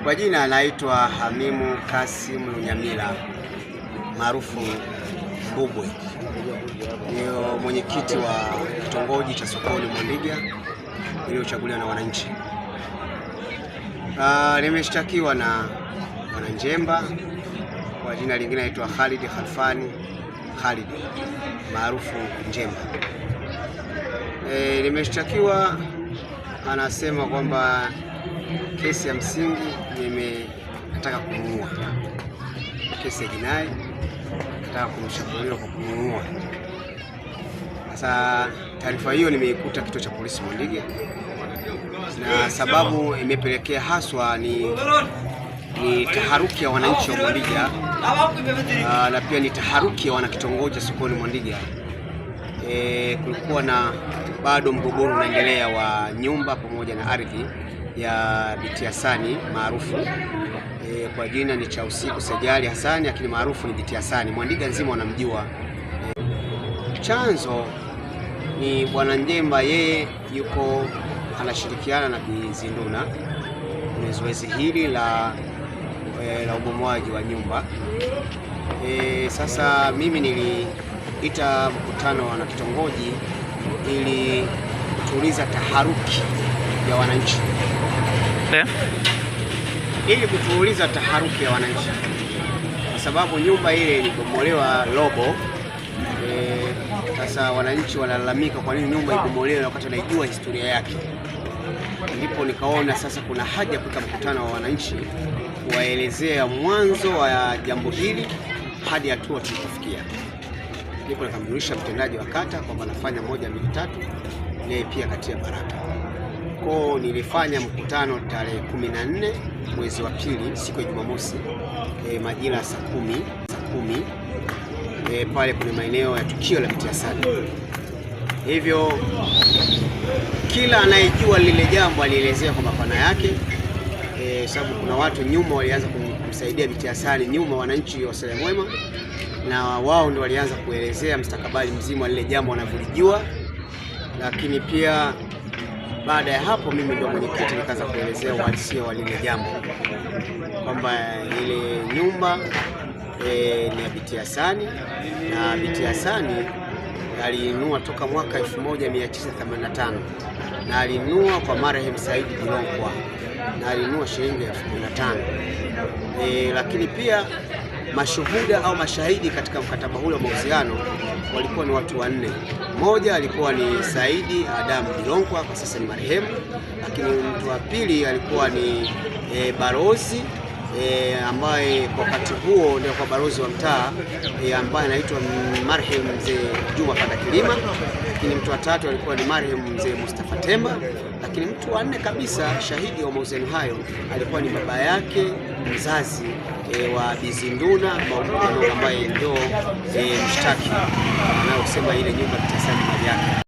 Kwa jina anaitwa Hamimu Kasim Lunyamila maarufu Mbubwe. Ndio mwenyekiti wa kitongoji cha Sokoni Mwandiga iliyochaguliwa na wananchi. Nimeshtakiwa na Njemba, kwa jina lingine anaitwa Khalid Khalfani Khalid maarufu Njemba. Nimeshtakiwa, anasema kwamba kesi ya msingi nataka kumuua, kesi ya jinai nataka kumshambulia kwa kumuua. Sasa taarifa hiyo nimeikuta kituo cha polisi Mwandiga, na sababu imepelekea haswa ni taharuki ya wananchi wa Mwandiga, na pia ni taharuki ya wanakitongoji cha Sokoni Mwandiga. Kulikuwa na bado mgogoro unaendelea wa nyumba pamoja na ardhi ya Binti Hasani maarufu kwa jina ni cha usiku Sajali Hasani, lakini maarufu ni Binti Hasani. Mwandiga nzima wanamjua. Chanzo ni bwana Njemba, yeye yuko anashirikiana na Bi Zinduna kwenye zoezi hili la ubomoaji wa nyumba. Sasa mimi niliita mkutano wa kitongoji ili kutuliza taharuki ya wananchi, ili kutuliza taharuki ya wananchi, kwa sababu nyumba ile ilibomolewa robo. Sasa wananchi wanalalamika kwa nini nyumba ibomolewe wakati wanaijua historia yake. Ndipo nikaona sasa kuna haja ya kuweka mkutano wa wananchi kuwaelezea mwanzo wa jambo hili hadi hatua tulipofikia. Ndipo nikamjulisha mtendaji wa kata kwamba nafanya 1, 2, 3, yeye pia katia baraka. Kwa nilifanya mkutano tarehe 14 mwezi wa pili, siku ya Jumamosi, majira saa 10 pale kwenye maeneo ya tukio la Binti Hasani. Hivyo kila anayejua lile jambo alielezea kwa mapana yake, sababu kuna watu nyuma walianza kumsaidia Binti Hasani nyuma, wananchi wa Sele Mwema, na wao ndio walianza kuelezea mstakabali mzima lile jambo wanavyolijua. Lakini pia baada ya hapo mimi ndio mwenyekiti nikaanza kuelezea uhalisia wa lile jambo, kwamba ile nyumba ni ya Binti Hasani, na Binti Hasani alinunua toka mwaka 1985, na alinunua kwa marehemu Saidi Dilonkwa, na alinunua shilingi 15,000. Lakini pia mashuhuda au mashahidi katika mkataba ule wa mauziano walikuwa ni watu 4. Mmoja alikuwa ni Saidi Adam Dilonkwa, kwa sasa ni marehemu, lakini mtu wa pili alikuwa ni Barozi ambaye kwa wakati huo ndio kwa barozi wa mtaa ambaye anaitwa marehemu mzee Juma Panda Kilima, lakini mtu wa tatu alikuwa ni marehemu mzee Mustafa Temba, lakini mtu wa 4 kabisa shahidi wa mauziano hayo alikuwa ni baba yake mzazi wa Bi Zinduna ambaye ndio mshtaki anayosema ile nyumba Binti Hasani mali yake.